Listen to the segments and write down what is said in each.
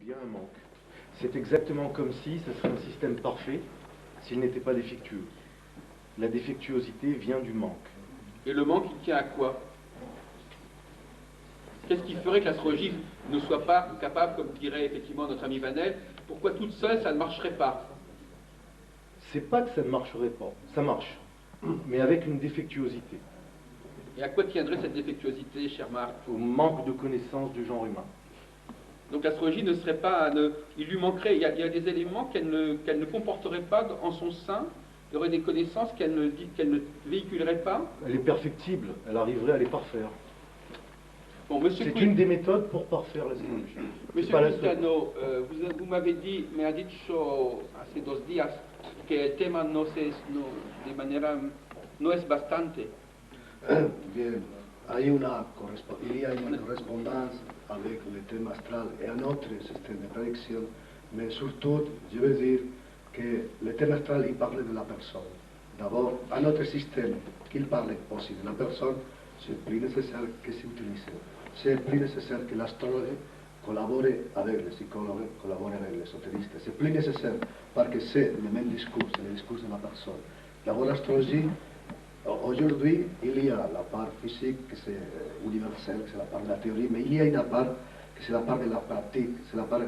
Il y a un manque. C'est exactement comme si ce serait un système parfait s'il n'était pas défectueux. La défectuosité vient du manque. Et le manque, il tient à quoi? Qu'est-ce qui ferait que l'astrologie ne soit pas capable, comme dirait effectivement notre ami Vanel, pourquoi toute seule ça ne marcherait pas? C'est pas que ça ne marcherait pas, ça marche, mais avec une défectuosité. Et à quoi tiendrait cette défectuosité, cher Marc? Au manque de connaissance du genre humain. Donc l'astrologie ne serait pas... il lui manquerait... Il y a des éléments qu'elle ne comporterait pas en son sein. Il y aurait des connaissances qu'elle ne véhiculerait pas. Elle est perfectible, elle arriverait à les parfaire. Bon, c'est une des méthodes pour parfaire l'astrologie. Monsieur Cristiano, vous m'avez dit, me ha dicho hace 2 días que el tema de manera no es bastante. Bien, il y a une correspondance avec le thème astral et un autre système de prédiction, mais surtout, je veux dire que le thème astral, il parle de la personne. D'abord, un autre système qui parle aussi de la personne, c'est plus nécessaire que s'utilise. C'est plus nécessaire que l'astrologue collabore avec les psychologues, collabore avec les ésotéristes. C'est plus nécessaire parce que c'est le même discours, c'est le discours de la personne. D'abord, l'astrologie, aujourd'hui, il y a la part physique, que c'est universelle, c'est la part de la théorie, mais il y a une part que c'est la part de la pratique, c'est la part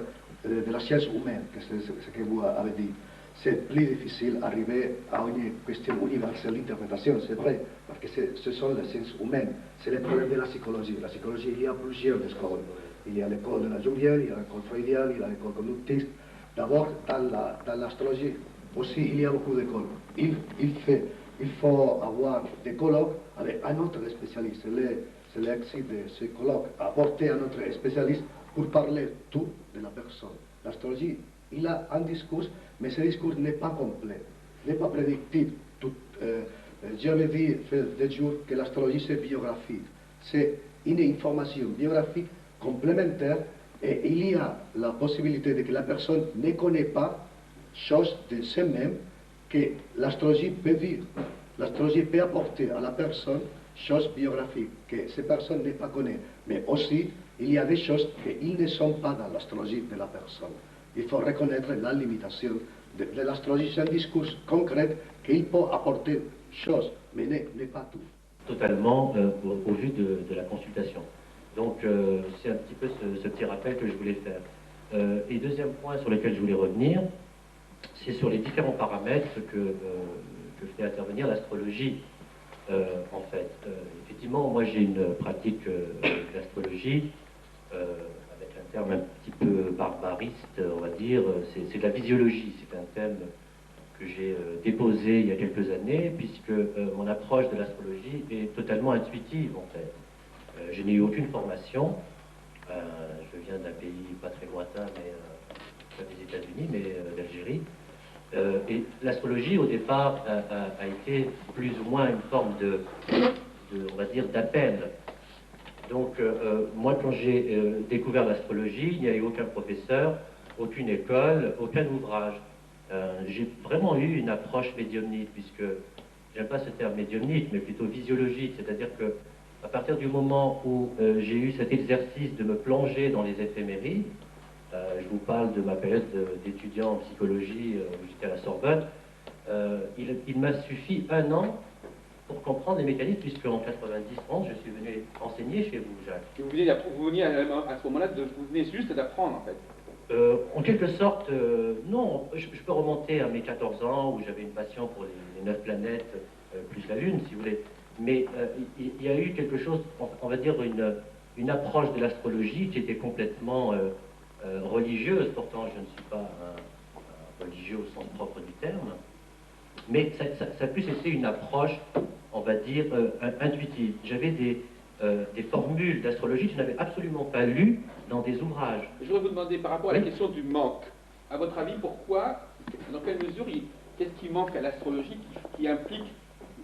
de la science humaine, que c'est ce que vous avez dit. C'est plus difficile d'arriver à une question universelle d'interprétation, c'est vrai, parce que ce sont les sciences humaines, c'est le problème de la psychologie. La psychologie, il y a plusieurs écoles. Il y a l'école de la Jungienne, il y a l'école freudienne, il y a l'école conductiste. D'abord, dans l'astrologie aussi, il y a beaucoup d'écoles. Il faut avoir des colloques avec un autre spécialiste. C'est l'exercice de ce colloque, apporter un autre spécialiste pour parler tout de la personne. L'astrologie, il a un discours, mais ce discours n'est pas complet, n'est pas prédictif. J'avais dit il y a des jours que l'astrologie c'est biographique. C'est une information biographique complémentaire et il y a la possibilité de que la personne ne connaît pas chose de ce-même que l'astrologie peut dire. L'astrologie peut apporter à la personne choses biographiques que ces personnes ne pas connaissent. Mais aussi, il y a des choses qui ne sont pas dans l'astrologie de la personne. Il faut reconnaître la limitation de l'astrologie. C'est un discours concret qu'il peut apporter choses, mais n'est pas tout. Totalement au vu de la consultation. Donc c'est un petit peu ce petit rappel que je voulais faire. Et deuxième point sur lequel je voulais revenir, c'est sur les différents paramètres que fait intervenir l'astrologie. En fait, effectivement, moi j'ai une pratique de l'astrologie, avec un terme un petit peu barbariste, on va dire, c'est de la visiologie. C'est un thème que j'ai déposé il y a quelques années, puisque mon approche de l'astrologie est totalement intuitive, en fait. Je n'ai eu aucune formation. Je viens d'un pays pas très lointain, mais pas des États-Unis, mais d'Algérie. Et l'astrologie, au départ, a été plus ou moins une forme on va dire, d'appel. Donc, moi, quand j'ai découvert l'astrologie, il n'y a eu aucun professeur, aucune école, aucun ouvrage. J'ai vraiment eu une approche médiumnique, puisque, j'aime pas ce terme médiumnique, mais plutôt visiologique, c'est-à-dire que à partir du moment où j'ai eu cet exercice de me plonger dans les éphémérides, je vous parle de ma période d'étudiant en psychologie où j'étais à la Sorbonne, il m'a suffi 1 an pour comprendre les mécanismes, puisque en 90-11, je suis venu enseigner chez vous, Jacques. Et vous veniez à ce moment-là, vous venez juste d'apprendre, en fait. En quelque sorte, non. Je peux remonter à mes 14 ans, où j'avais une passion pour les 9 planètes, plus la Lune, si vous voulez. Mais il y a eu quelque chose, on va dire une approche de l'astrologie qui était complètement religieuse. Pourtant, je ne suis pas un religieux au sens propre du terme. Mais ça a plus été une approche, on va dire, intuitive. J'avais des formules d'astrologie que je n'avais absolument pas lues dans des ouvrages. Je voudrais vous demander, par rapport à la question du manque, à votre avis, pourquoi, dans quelle mesure, qu'est-ce qui manque à l'astrologie qui implique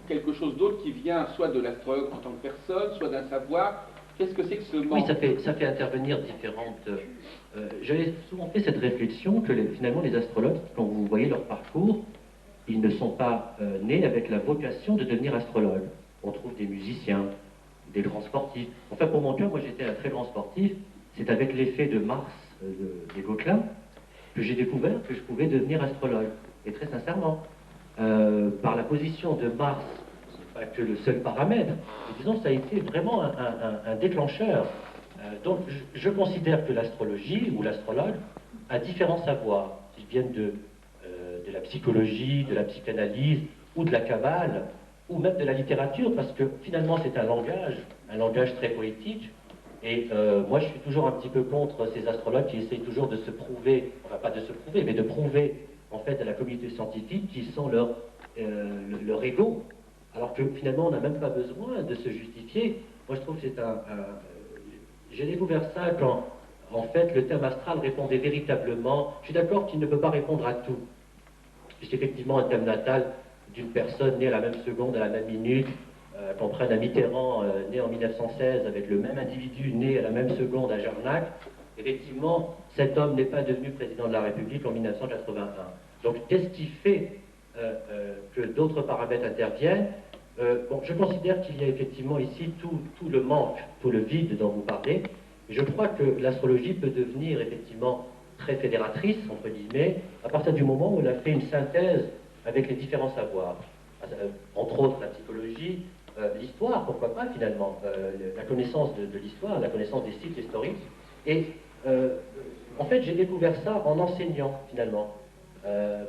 quelque chose d'autre qui vient soit de l'astrologue en tant que personne, soit d'un savoir? Qu'est-ce que c'est que ce manque? Oui, ça fait intervenir différentes... J'avais souvent fait cette réflexion que finalement les astrologues, quand vous voyez leur parcours, ils ne sont pas nés avec la vocation de devenir astrologue. On trouve des musiciens, des grands sportifs. Enfin, pour mon cas, moi j'étais un très grand sportif. C'est avec l'effet de Mars des Gauquelins que j'ai découvert que je pouvais devenir astrologue. Et très sincèrement, par la position de Mars, c'est pas que le seul paramètre, mais disons ça a été vraiment un déclencheur. Donc je considère que l'astrologie ou l'astrologue a différents savoirs, qu'ils viennent de la psychologie, de la psychanalyse ou de la kabbale, ou même de la littérature, parce que finalement c'est un langage très poétique. Et moi, je suis toujours un petit peu contre ces astrologues qui essayent toujours de se prouver, enfin pas de se prouver, mais de prouver en fait à la communauté scientifique qu'ils sont leur ego, alors que finalement on n'a même pas besoin de se justifier. Moi, je trouve que c'est j'ai découvert ça quand, en fait, le thème astral répondait véritablement. Je suis d'accord qu'il ne peut pas répondre à tout, puisqu'effectivement un thème natal d'une personne née à la même seconde, à la même minute, qu'on prenne un Mitterrand né en 1916 avec le même individu né à la même seconde à Jarnac, effectivement, cet homme n'est pas devenu président de la République en 1981. Donc, qu'est-ce qui fait que d'autres paramètres interviennent? Bon, je considère qu'il y a effectivement ici tout le manque, tout le vide dont vous parlez. Et je crois que l'astrologie peut devenir effectivement très fédératrice, entre guillemets, à partir du moment où elle a fait une synthèse avec les différents savoirs. Entre autres, la psychologie, l'histoire, pourquoi pas finalement, la connaissance de l'histoire, la connaissance des cycles historiques. Et en fait, j'ai découvert ça en enseignant finalement,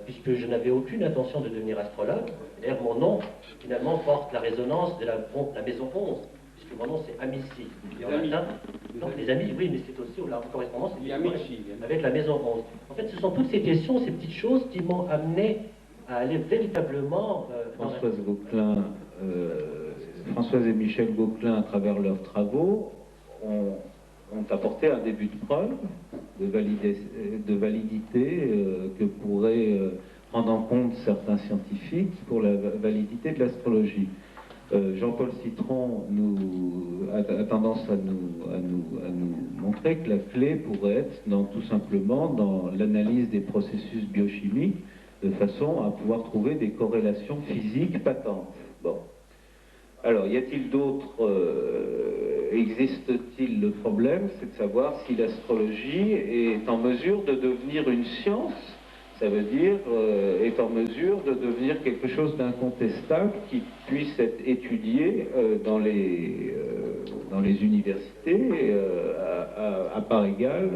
puisque je n'avais aucune intention de devenir astrologue. D'ailleurs, mon nom finalement porte la résonance de la maison 11, puisque mon nom c'est Amici. Donc les amis, oui, mais c'est aussi la correspondance avec la maison 11. En fait, ce sont toutes ces questions, ces petites choses qui m'ont amené à aller véritablement Françoise et Michel Gauquelin, à travers leurs travaux, ont apporté un début de preuve de validité que pourraient prendre en compte certains scientifiques pour la validité de l'astrologie. Jean-Paul Citron a tendance à nous montrer que la clé pourrait être tout simplement dans l'analyse des processus biochimiques, de façon à pouvoir trouver des corrélations physiques patentes. Bon. Alors, y a-t-il d'autres... existe-t-il le problème? C'est de savoir si l'astrologie est en mesure de devenir une science, ça veut dire est en mesure de devenir quelque chose d'incontestable qui puisse être étudié dans les universités à part égale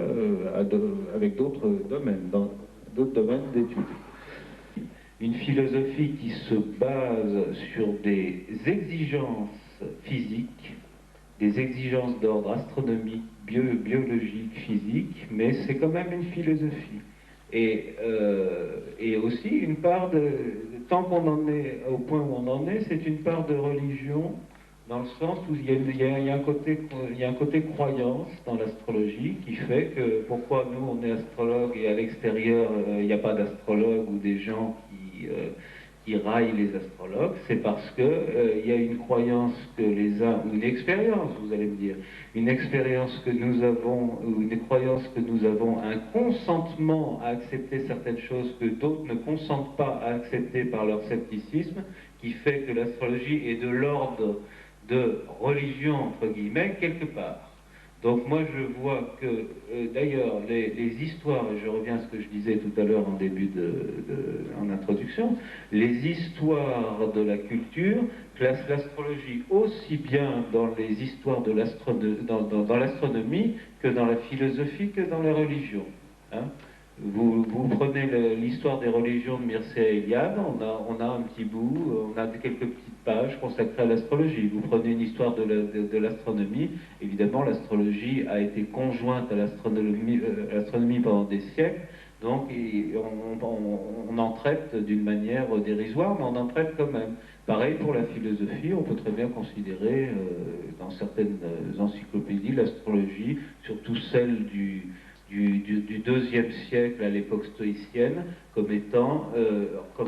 avec d'autres domaines, dans d'autres domaines d'études. Une philosophie qui se base sur des exigences physiques, des exigences d'ordre astronomique, biologique, physique, mais c'est quand même une philosophie. Et aussi une part tant qu'on en est au point où on en est, c'est une part de religion, dans le sens où il y a un côté croyance dans l'astrologie qui fait que pourquoi nous on est astrologue et à l'extérieur il n'y a pas d'astrologue ou des gens qui raillent les astrologues, c'est parce que il y a une croyance que les uns, ou une expérience, vous allez me dire, une expérience que nous avons, ou une croyance que nous avons, un consentement à accepter certaines choses que d'autres ne consentent pas à accepter par leur scepticisme, qui fait que l'astrologie est de l'ordre de religion, entre guillemets, quelque part. Donc moi je vois que, d'ailleurs, les histoires, et je reviens à ce que je disais tout à l'heure en début en introduction, les histoires de la culture classent l'astrologie aussi bien dans les histoires de dans l'astronomie que dans la philosophie que dans les religions. Hein. Vous prenez l'histoire des religions de Mircea Eliade, on a un petit bout, on a quelques petites pages consacrées à l'astrologie. Vous prenez une histoire de l'astronomie, évidemment l'astrologie a été conjointe à l'astronomie pendant des siècles, donc on en traite d'une manière dérisoire, mais on en traite quand même. Pareil pour la philosophie, on peut très bien considérer dans certaines encyclopédies l'astrologie, surtout celle du IIe siècle à l'époque stoïcienne, comme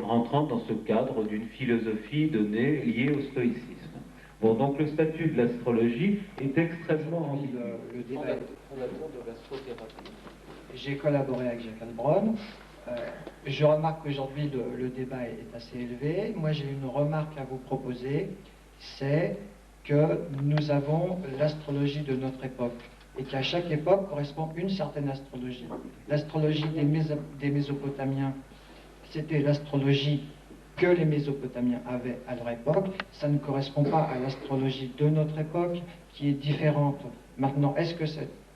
rentrant dans ce cadre d'une philosophie donnée liée au stoïcisme. Bon, donc le statut de l'astrologie est extrêmement ambigu. Le débat est fondateur de l'astrothérapie. J'ai collaboré avec Jacques Heilbronn. Je remarque qu'aujourd'hui le débat est assez élevé. Moi j'ai une remarque à vous proposer, c'est que nous avons l'astrologie de notre époque et qu'à chaque époque correspond une certaine astrologie. L'astrologie des Mésopotamiens, c'était l'astrologie que les Mésopotamiens avaient à leur époque. Ça ne correspond pas à l'astrologie de notre époque, qui est différente. Maintenant, est-ce que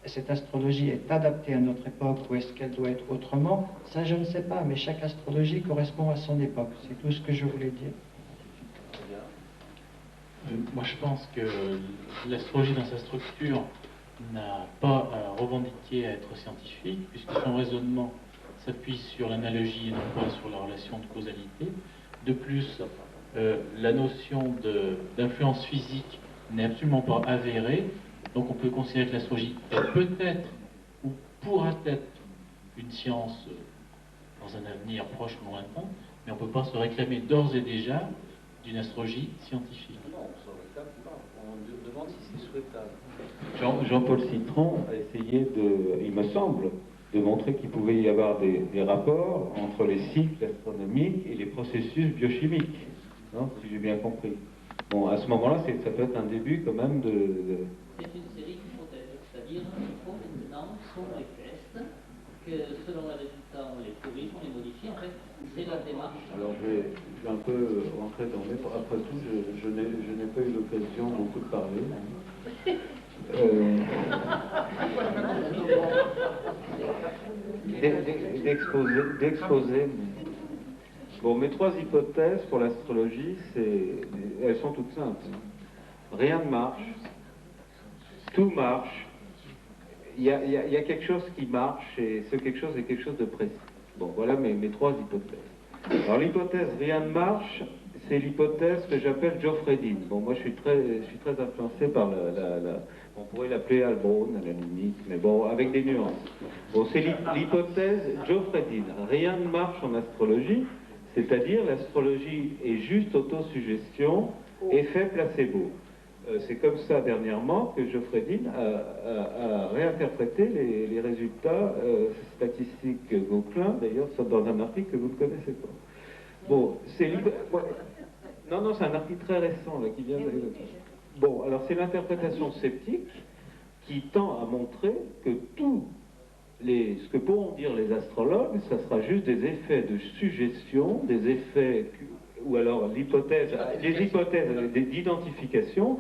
cette astrologie est adaptée à notre époque ou est-ce qu'elle doit être autrement? Ça, je ne sais pas, mais chaque astrologie correspond à son époque. C'est tout ce que je voulais dire. Moi, je pense que l'astrologie dans sa structure n'a pas à revendiquer à être scientifique, puisque son raisonnement s'appuie sur l'analogie et non pas sur la relation de causalité. De plus, la notion d'influence physique n'est absolument pas avérée, donc on peut considérer que l'astrologie est peut-être ou pourra être une science dans un avenir proche ou lointain, mais on ne peut pas se réclamer d'ores et déjà d'une astrologie scientifique. Non, on se réclame pas. On demande si c'est souhaitable. Jean-Paul Citron a essayé il me semble, de montrer qu'il pouvait y avoir des rapports entre les cycles astronomiques et les processus biochimiques, non, si j'ai bien compris. Bon, à ce moment-là, ça peut être un début quand même de... C'est une série d'hypothèses, c'est-à-dire qu'il faut maintenant, selon les tests, que selon les résultats, on les corrige, on les modifie. En fait, c'est la démarche. Alors, je vais un peu rentrer dans mes... Après tout, je n'ai pas eu l'occasion beaucoup de parler. D'exposer. Bon, mes trois hypothèses pour l'astrologie, elles sont toutes simples. Rien ne marche, tout marche, il y a quelque chose qui marche et ce quelque chose est quelque chose de précis. Bon, voilà mes trois hypothèses. Alors l'hypothèse rien ne marche, c'est l'hypothèse que j'appelle Geoffrey Dean. Bon, moi je suis très influencé par on pourrait l'appeler Albrone à la limite, mais bon, avec des nuances. Bon, c'est l'hypothèse Geoffrey Dean. Rien ne marche en astrologie, c'est-à-dire l'astrologie est juste autosuggestion, effet placebo. C'est comme ça dernièrement que Geoffrey Dean a réinterprété les résultats statistiques Gauquelin, d'ailleurs dans un article que vous ne connaissez pas. Bon, c'est non, c'est un article très récent là, qui vient de... Bon, alors c'est l'interprétation sceptique qui tend à montrer que ce que pourront dire les astrologues, ça sera juste des effets de suggestion, des effets, ou alors des hypothèses d'identification,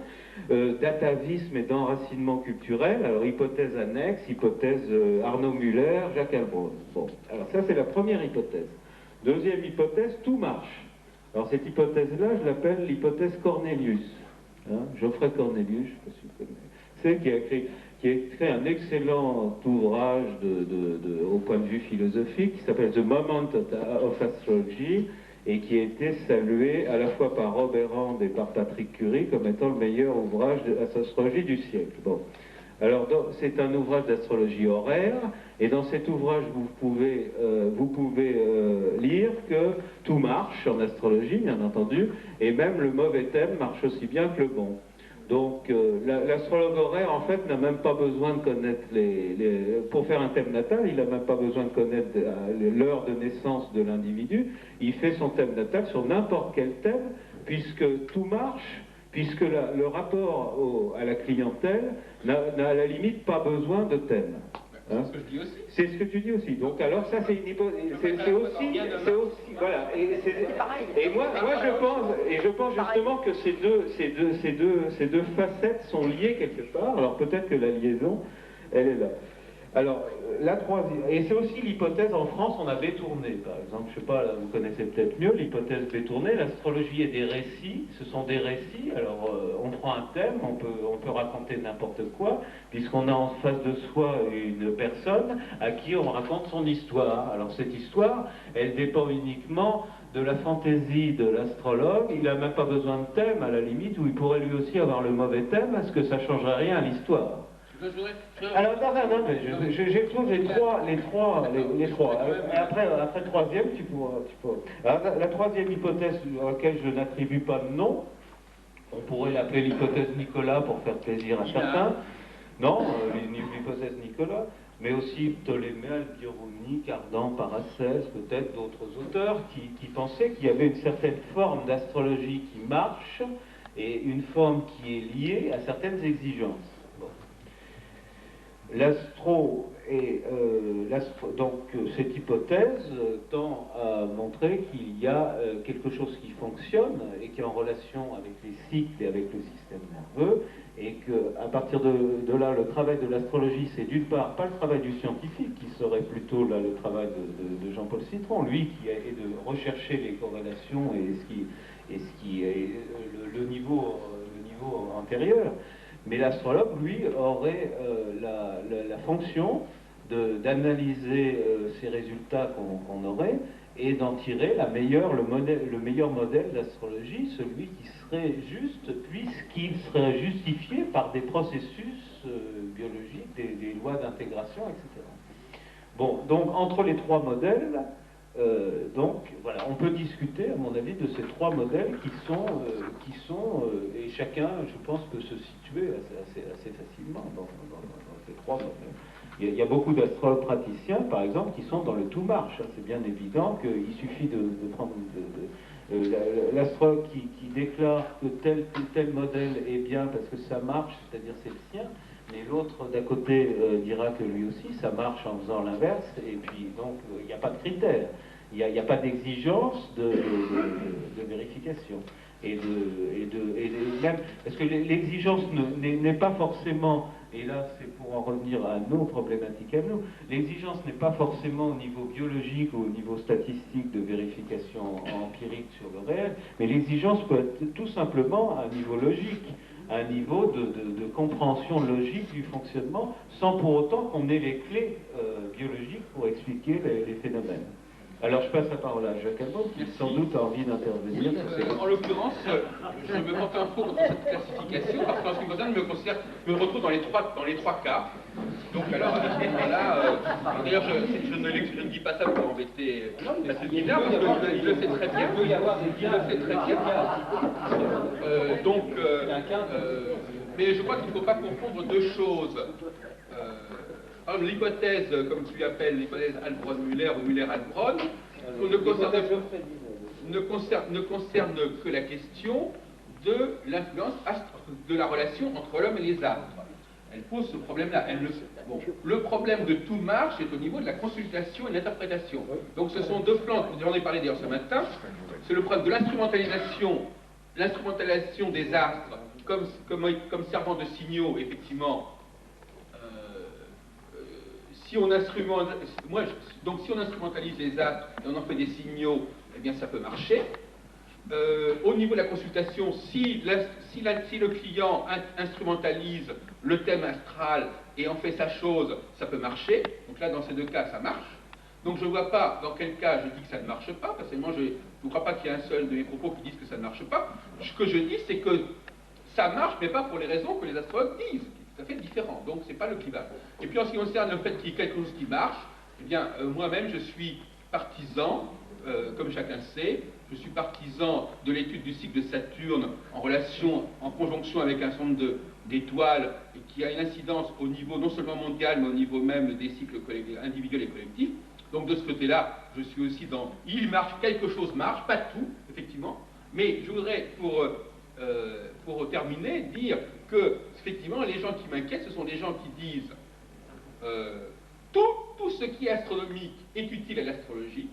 d'atavisme et d'enracinement culturel, alors hypothèse annexe, hypothèse Arnaud Muller, Jacques Albrone. Bon, alors ça c'est la première hypothèse. Deuxième hypothèse, tout marche. Alors cette hypothèse-là, je l'appelle l'hypothèse Cornelius. Hein, Geoffrey Cornelius, je ne sais pas si vous connaissez. C'est qui a écrit un excellent ouvrage au point de vue philosophique qui s'appelle The Moment of Astrology et qui a été salué à la fois par Robert Rand et par Patrick Curie comme étant le meilleur ouvrage d'astrologie du siècle. Bon. Alors, c'est un ouvrage d'astrologie horaire, et dans cet ouvrage, vous pouvez lire que tout marche en astrologie, bien entendu, et même le mauvais thème marche aussi bien que le bon. Donc, l'astrologue horaire, en fait, n'a même pas besoin de connaître pour faire un thème natal, il n'a même pas besoin de connaître l'heure de naissance de l'individu. Il fait son thème natal sur n'importe quel thème, puisque tout marche, puisque le rapport à la clientèle n'a à la limite pas besoin de thème. Hein? C'est ce que je dis aussi. C'est ce que tu dis aussi. Donc alors ça c'est une hypothèse. C'est aussi voilà. Et moi je pense justement que ces deux facettes sont liées quelque part. Alors peut-être que la liaison, elle est là. Alors, la troisième, et c'est aussi l'hypothèse en France, on a Bétourné, par exemple, je ne sais pas, là, vous connaissez peut-être mieux l'hypothèse Bétourné, l'astrologie est des récits, ce sont des récits, alors on prend un thème, on peut raconter n'importe quoi, puisqu'on a en face de soi une personne à qui on raconte son histoire. Alors cette histoire, elle dépend uniquement de la fantaisie de l'astrologue, il n'a même pas besoin de thème, à la limite, où il pourrait lui aussi avoir le mauvais thème, parce que ça ne changerait rien à l'histoire. Alors, non, j'expose les trois. Après le troisième, tu pourras. Alors, la troisième hypothèse à laquelle je n'attribue pas de nom, on pourrait l'appeler l'hypothèse Nicolas pour faire plaisir à certains. Non, l'hypothèse Nicolas, mais aussi Ptolémée, Albiruni, Cardan, Paracelse, peut-être d'autres auteurs qui pensaient qu'il y avait une certaine forme d'astrologie qui marche et une forme qui est liée à certaines exigences. Donc cette hypothèse tend à montrer qu'il y a quelque chose qui fonctionne et qui est en relation avec les cycles et avec le système nerveux, et qu'à partir de là, le travail de l'astrologie, c'est d'une part pas le travail du scientifique, qui serait plutôt là le travail de Jean-Paul Citron, lui qui est de rechercher les corrélations et ce qui est le niveau antérieur. Mais l'astrologue, lui, aurait la fonction d'analyser ces résultats qu'on aurait et d'en tirer le meilleur modèle d'astrologie, celui qui serait juste, puisqu'il serait justifié par des processus biologiques, des lois d'intégration, etc. Bon, donc entre les trois modèles, voilà, on peut discuter, à mon avis, de ces trois modèles qui sont et chacun, je pense, peut se situer assez facilement dans ces trois modèles. Il y a beaucoup d'astrologues praticiens, par exemple, qui sont dans le tout marche. C'est bien évident qu'il suffit de prendre l'astrologue qui déclare que tel modèle est bien parce que ça marche, c'est-à-dire c'est le sien, mais l'autre d'à côté dira que lui aussi ça marche en faisant l'inverse, et puis donc il n'y a pas de critères, il n'y a pas d'exigence de vérification. Même, parce que l'exigence n'est pas forcément, et là c'est pour en revenir à nos problématiques à nous, l'exigence n'est pas forcément au niveau biologique ou au niveau statistique de vérification empirique sur le réel, mais l'exigence peut être tout simplement à un niveau logique, à un niveau de compréhension logique du fonctionnement, sans pour autant qu'on ait les clés biologiques pour expliquer les phénomènes. Alors je passe la parole à Jacques Albon, qui sans doute a envie d'intervenir. En l'occurrence, je me porte un faux contre cette classification, parce qu'en ce qui me concerne, je me retrouve dans les trois cas. Donc alors, à ce moment-là, d'ailleurs, je ne dis pas ça pour embêter ce guide-là, parce qu'il le sait très bien. Il le sait très bien. Mais je crois qu'il ne faut pas confondre deux choses. L'hypothèse, comme tu l'appelles, l'hypothèse Heilbronn-Müller ou Müller-Heilbronn, ne concerne que la question de l'influence de la relation entre l'homme et les astres. Elle pose ce problème-là. Le problème de tout marche est au niveau de la consultation et de l'interprétation. Donc ce sont deux plans, j'en ai parlé d'ailleurs ce matin, c'est le problème de l'instrumentalisation des astres comme servant de signaux, effectivement. Si on instrumentalise les astres et on en fait des signaux, eh bien ça peut marcher. Au niveau de la consultation, si le client instrumentalise le thème astral et en fait sa chose, ça peut marcher. Donc là, dans ces deux cas, ça marche. Donc je ne vois pas dans quel cas je dis que ça ne marche pas. Personnellement, je ne crois pas qu'il y ait un seul de mes propos qui disent que ça ne marche pas. Ce que je dis, c'est que ça marche, mais pas pour les raisons que les astrologues disent. Ça fait différent, donc c'est pas le clivage. Et puis en ce qui concerne le fait qu'il y ait quelque chose qui marche, eh bien moi-même je suis partisan, comme chacun sait, je suis partisan de l'étude du cycle de Saturne en conjonction avec un certain nombre d'étoiles et qui a une incidence au niveau non seulement mondial mais au niveau même des cycles individuels et collectifs. Donc de ce côté-là, je suis aussi dans il marche, quelque chose marche, pas tout, effectivement, mais je voudrais pour terminer, dire que, effectivement, les gens qui m'inquiètent, ce sont des gens qui disent tout ce qui est astronomique est utile à l'astrologie,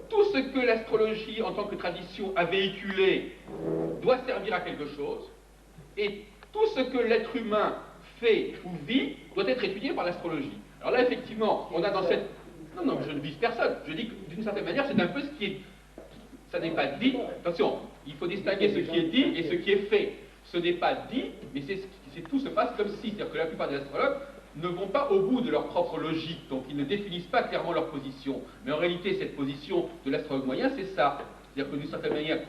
tout ce que l'astrologie, en tant que tradition, a véhiculé doit servir à quelque chose, et tout ce que l'être humain fait ou vit doit être étudié par l'astrologie. Alors là, effectivement, on a dans cette... Non, je ne vise personne. Je dis que, d'une certaine manière, c'est un peu ce qui est... Ça n'est pas dit. Attention, il faut distinguer ce qui est dit et ce qui est fait. Ce n'est pas dit, mais tout se passe comme si. C'est-à-dire que la plupart des astrologues ne vont pas au bout de leur propre logique, donc ils ne définissent pas clairement leur position. Mais en réalité, cette position de l'astrologue moyen, c'est ça. C'est-à-dire que d'une certaine manière,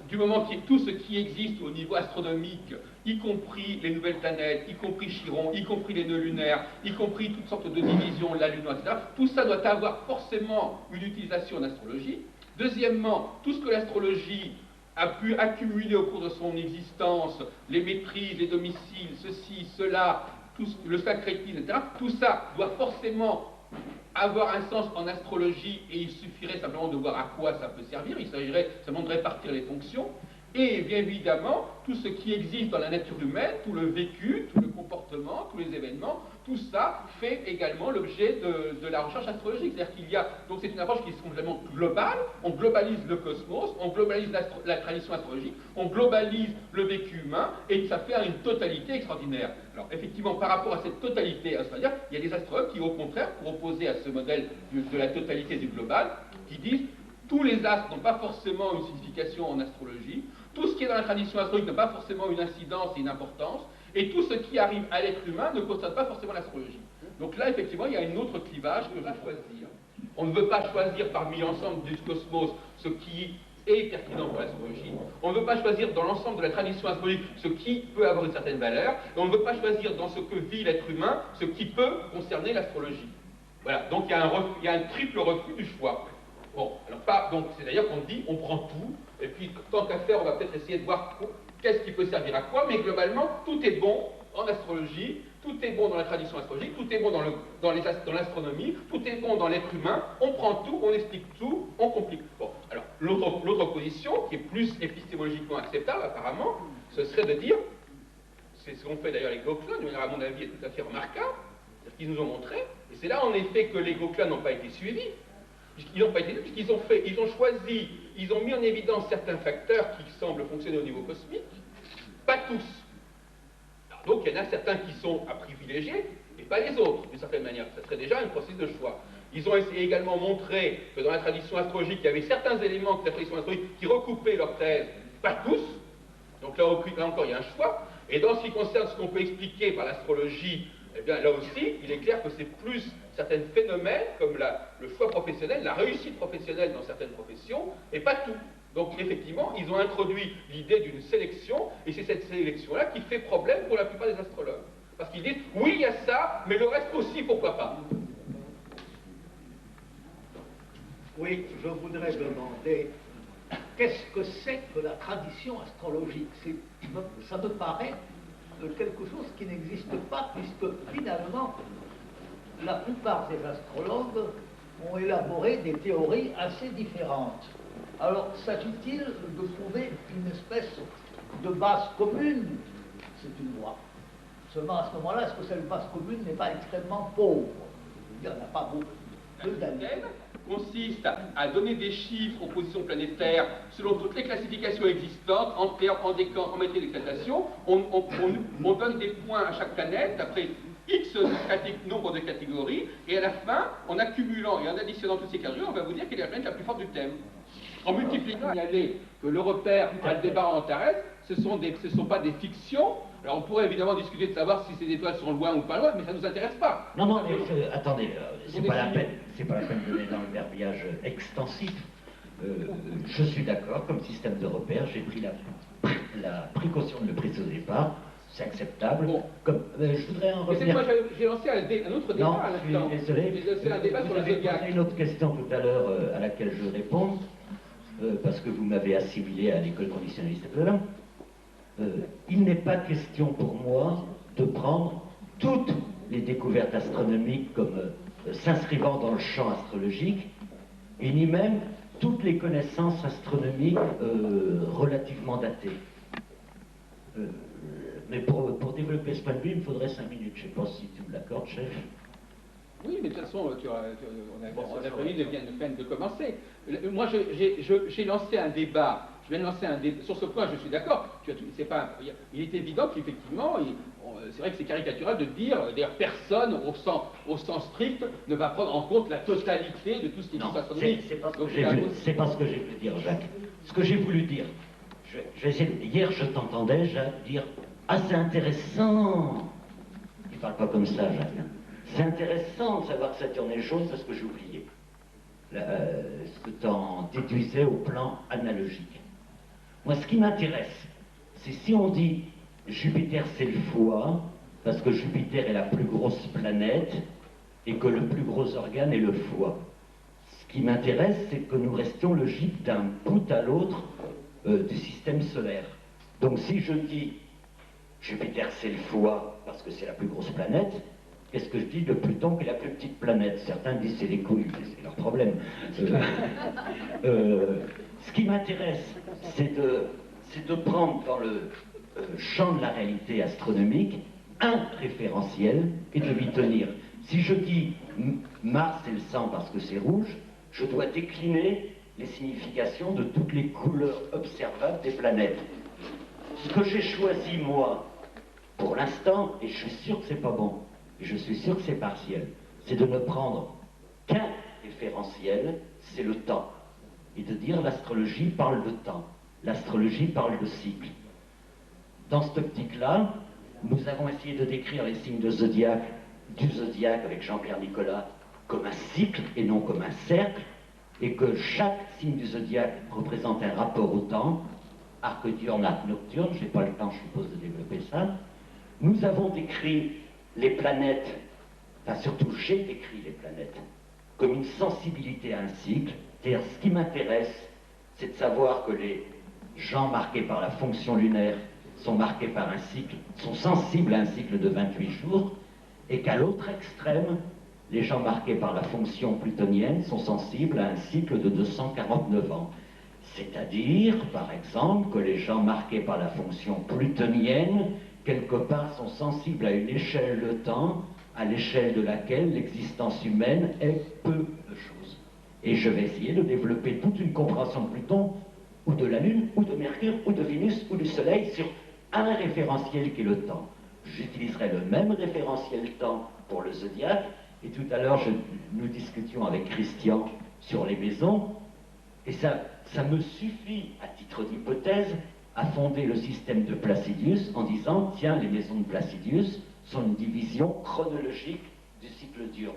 du moment que tout ce qui existe au niveau astronomique, y compris les nouvelles planètes, y compris Chiron, y compris les nœuds lunaires, y compris toutes sortes de divisions, la Lune, etc., tout ça doit avoir forcément une utilisation en astrologie. Deuxièmement, tout ce que l'astrologie a pu accumuler au cours de son existence, les maîtrises, les domiciles, ceci, cela, le sacrétisme, etc., tout ça doit forcément avoir un sens en astrologie et il suffirait simplement de voir à quoi ça peut servir. Il s'agirait simplement de répartir les fonctions. Et bien évidemment, tout ce qui existe dans la nature humaine, tout le vécu, tout le comportement, tous les événements, tout ça fait également l'objet de la recherche astrologique. C'est-à-dire qu'il y a, donc c'est une approche qui est complètement globale, on globalise le cosmos, on globalise la tradition astrologique, on globalise le vécu humain, et ça fait une totalité extraordinaire. Alors effectivement, par rapport à cette totalité, c'est-à-dire, il y a des astrologues qui, au contraire, pour opposer à ce modèle de la totalité du global, qui disent tous les astres n'ont pas forcément une signification en astrologie, tout ce qui est dans la tradition astrologique n'a pas forcément une incidence et une importance, et tout ce qui arrive à l'être humain ne concerne pas forcément l'astrologie. Donc là, effectivement, il y a un autre clivage que va choisir. On ne veut pas choisir parmi l'ensemble du cosmos ce qui est pertinent pour l'astrologie. On ne veut pas choisir dans l'ensemble de la tradition astrologique ce qui peut avoir une certaine valeur, et on ne veut pas choisir dans ce que vit l'être humain ce qui peut concerner l'astrologie. Voilà, donc il y a un triple refus du choix. Bon, alors donc c'est d'ailleurs qu'on dit on prend tout, et puis tant qu'à faire, on va peut-être essayer de voir qu'est-ce qui peut servir à quoi, mais globalement, tout est bon en astrologie, tout est bon dans la tradition astrologique, tout est bon dans l'astronomie, tout est bon dans l'être humain, on prend tout, on explique tout, on complique. Bon, alors l'autre position, qui est plus épistémologiquement acceptable apparemment, ce serait de dire, c'est ce qu'ont fait d'ailleurs les Gauquelins, de manière à mon avis tout à fait remarquable, c'est ce qu'ils nous ont montré, et c'est là en effet que les Gauquelins n'ont pas été suivis, puisqu'ils n'ont pas été suivis, puisqu'ils ont choisi, ils ont mis en évidence certains facteurs qui semblent fonctionner au niveau cosmique, pas tous. Alors donc il y en a certains qui sont à privilégier, et pas les autres, d'une certaine manière. Ça serait déjà un processus de choix. Ils ont essayé également de montrer que dans la tradition astrologique, il y avait certains éléments de la tradition astrologique qui recoupaient leur thèse, pas tous. Donc là encore, il y a un choix. Et dans ce qui concerne ce qu'on peut expliquer par l'astrologie, eh bien là aussi, il est clair que c'est plus certains phénomènes comme le choix professionnel, la réussite professionnelle dans certaines professions, et pas tout. Donc effectivement, ils ont introduit l'idée d'une sélection, et c'est cette sélection-là qui fait problème pour la plupart des astrologues. Parce qu'ils disent, oui, il y a ça, mais le reste aussi, pourquoi pas? Oui, je voudrais demander, qu'est-ce que c'est que la tradition astrologique? Ça me paraît quelque chose qui n'existe pas, puisque finalement, la plupart des astrologues ont élaboré des théories assez différentes. Alors, s'agit-il de trouver une espèce de base commune? C'est une voie. Seulement, à ce moment-là, est-ce que cette base commune n'est pas extrêmement pauvre? Il n'y en a pas beaucoup. Consiste à donner des chiffres aux positions planétaires selon toutes les classifications existantes, en matière d'excitation. On donne des points à chaque planète après X nombre de catégories, et à la fin, en accumulant et en additionnant toutes ces catégories, on va vous dire quelle est la planète la plus forte du thème. En multipliant, signaler que le repère Aldébaran Antares, ce ne sont pas des fictions. Alors on pourrait évidemment discuter de savoir si ces étoiles sont loin ou pas loin, mais ça ne nous intéresse pas. Non, non, mais attendez, c'est pas la peine de donner dans le verbiage extensif. Je suis d'accord, comme système de repère, j'ai pris la précaution de le préciser au départ, c'est acceptable. Bon. Je voudrais en revenir... Moi, j'ai lancé un autre débat à l'instant. Désolé. J'ai lancé un débat sur le zodiaque. Une autre question tout à l'heure à laquelle je réponds, parce que vous m'avez assimilé à l'école conditionnaliste de l'homme. Il n'est pas question pour moi de prendre toutes les découvertes astronomiques comme s'inscrivant dans le champ astrologique, et ni même toutes les connaissances astronomiques relativement datées. Mais pour développer ce point de vue, il me faudrait 5 minutes. Je ne sais pas si tu me l'accordes, chef. Oui, mais de toute façon, on a prévu de commencer. Moi, j'ai lancé un débat. Je viens de lancer un débat. Sur ce point, je suis d'accord. Il est évident qu'effectivement, c'est vrai que c'est caricatural de dire, d'ailleurs, personne, au sens strict, ne va prendre en compte la totalité de tout ce qui est astronomique. C'est pas ce que j'ai voulu dire, Jacques. Ce que j'ai voulu dire, hier, je t'entendais, Jacques, dire « Ah, c'est intéressant !» Tu parles pas comme ça, Jacques. C'est intéressant de savoir que Saturne est jaune parce que j'ai oublié ce que tu en déduisais au plan analogique. Moi, ce qui m'intéresse, c'est si on dit Jupiter c'est le foie, parce que Jupiter est la plus grosse planète et que le plus gros organe est le foie. Ce qui m'intéresse, c'est que nous restions logiques d'un bout à l'autre du système solaire. Donc si je dis Jupiter c'est le foie parce que c'est la plus grosse planète, qu'est-ce que je dis de Pluton qui est la plus petite planète? Certains disent c'est les couilles, c'est leur problème. Ce qui m'intéresse, c'est c'est de prendre dans le champ de la réalité astronomique un référentiel et de lui tenir. Si je dis Mars c'est le sang parce que c'est rouge, je dois décliner les significations de toutes les couleurs observables des planètes. Ce que j'ai choisi, moi, pour l'instant, et je suis sûr que c'est pas bon, et je suis sûr que c'est partiel, c'est de ne prendre qu'un référentiel, c'est le temps. Et de dire l'astrologie parle de temps, l'astrologie parle de cycle. Dans cette optique-là, nous avons essayé de décrire les signes de zodiaque, du zodiaque avec Jean-Pierre Nicolas, comme un cycle et non comme un cercle, et que chaque signe du zodiaque représente un rapport au temps, arc diurne, arc nocturne, je n'ai pas le temps, je suppose, de développer ça. Nous avons décrit les planètes, enfin surtout j'ai décrit les planètes, comme une sensibilité à un cycle. C'est-à-dire, ce qui m'intéresse, c'est de savoir que les gens marqués par la fonction lunaire sont marqués par un cycle, sont sensibles à un cycle de 28 jours, et qu'à l'autre extrême, les gens marqués par la fonction plutonienne sont sensibles à un cycle de 249 ans. C'est-à-dire, par exemple, que les gens marqués par la fonction plutonienne, quelque part, sont sensibles à une échelle de temps à l'échelle de laquelle l'existence humaine est peu de choses. Et je vais essayer de développer toute une compréhension de Pluton, ou de la Lune, ou de Mercure, ou de Vénus, ou du Soleil, sur un référentiel qui est le temps. J'utiliserai le même référentiel temps pour le zodiaque, et tout à l'heure nous discutions avec Christian sur les maisons, et ça me suffit, à titre d'hypothèse, à fonder le système de Placidius en disant, tiens, les maisons de Placidius sont une division chronologique du cycle diurne.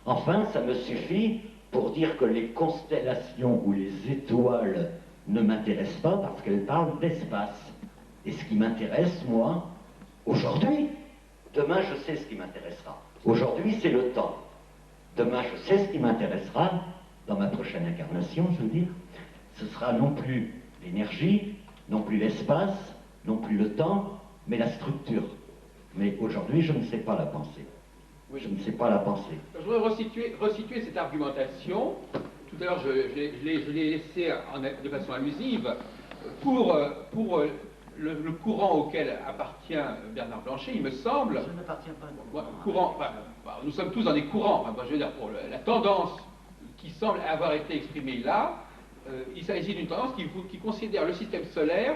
Enfin, ça me suffit pour dire que les constellations ou les étoiles ne m'intéressent pas parce qu'elles parlent d'espace. Et ce qui m'intéresse, moi, aujourd'hui, demain je sais ce qui m'intéressera. Aujourd'hui, c'est le temps. Demain, je sais ce qui m'intéressera, dans ma prochaine incarnation, je veux dire. Ce sera non plus l'énergie, non plus l'espace, non plus le temps, mais la structure. Mais aujourd'hui, je ne sais pas la penser. Oui, je ne sais pas la penser. Je voudrais resituer cette argumentation. Tout à l'heure, je l'ai laissé de façon allusive pour le courant auquel appartient Bernard Blanchet, il me semble. Je n'appartiens pas au courant. Nous sommes tous dans des courants. Je veux dire, pour la tendance qui semble avoir été exprimée là, il s'agit d'une tendance qui considère le système solaire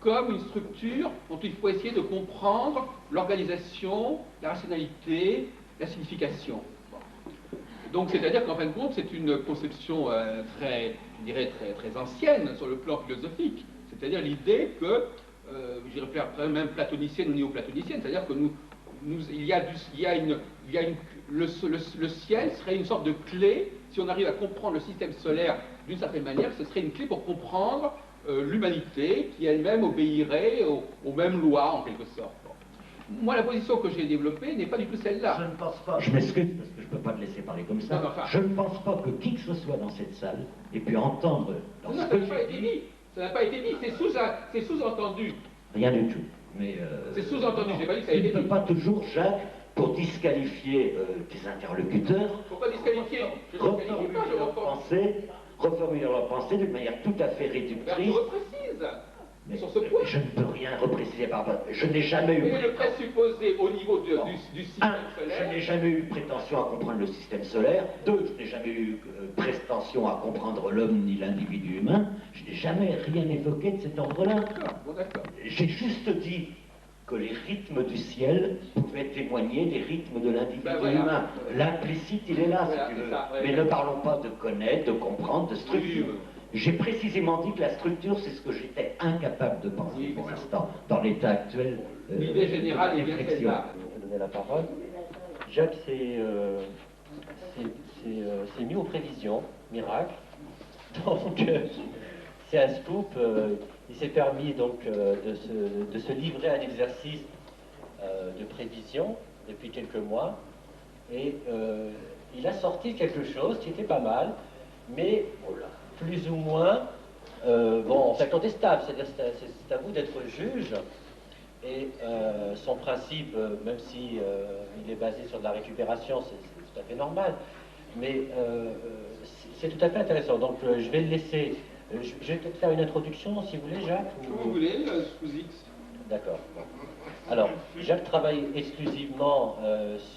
comme une structure dont il faut essayer de comprendre l'organisation, la rationalité, la signification. Donc, c'est-à-dire qu'en fin de compte, c'est une conception très ancienne sur le plan philosophique. C'est-à-dire l'idée que, je dirais même platonicienne ou néo-platonicienne, c'est-à-dire que le ciel serait une sorte de clé. Si on arrive à comprendre le système solaire d'une certaine manière, ce serait une clé pour comprendre l'humanité qui elle-même obéirait aux mêmes lois en quelque sorte. Moi, la position que j'ai développée n'est pas du tout celle-là. Je ne pense pas. Je m'excuse parce que je ne peux pas te laisser parler comme ça. Non, enfin, je ne pense pas que qui que ce soit dans cette salle ait pu entendre. Non, ça n'a pas été dit. Ça n'a pas été dit. C'est sous-entendu. Rien du tout. Mais c'est sous-entendu. J'ai pas dit que ça a été dit. Tu ne peux pas toujours, Jacques, pour disqualifier tes interlocuteurs. Pourquoi disqualifier? Je ne disqualifie pas, je reprends. Reformuler leur pensée d'une manière tout à fait réductrice. Je reprécise. Mais sur ce point. Je ne peux rien repréciser par rapport. Je n'ai jamais eu. Mais le présupposé au niveau du système solaire. Je n'ai jamais eu prétention à comprendre le système solaire. 2, je n'ai jamais eu prétention à comprendre l'homme ni l'individu humain. Je n'ai jamais rien évoqué de cet ordre-là. Bon, d'accord. J'ai juste dit que les rythmes du ciel pouvaient témoigner des rythmes de l'individu humain. L'implicite, il est là, voilà, si tu veux. Ça, mais ne parlons pas de connaître, de comprendre, de structure. Oui. J'ai précisément dit que la structure, c'est ce que j'étais incapable de penser pour l'instant, dans l'état actuel. L'idée générale est bien celle-là. Je vais donner la parole. Jacques s'est mis aux prévisions, miracle. Donc, c'est un scoop. Il s'est permis donc de se livrer à un exercice de prévision depuis quelques mois. Et il a sorti quelque chose qui était pas mal, mais plus ou moins, c'est contestable. C'est-à-dire c'est à vous d'être juge. Et son principe, même si il est basé sur de la récupération, c'est tout à fait normal. Mais c'est tout à fait intéressant. Donc je vais le laisser Je vais peut-être faire une introduction, si vous voulez, Jacques. Comme vous voulez, sous X. D'accord. Bon. Alors, Jacques travaille exclusivement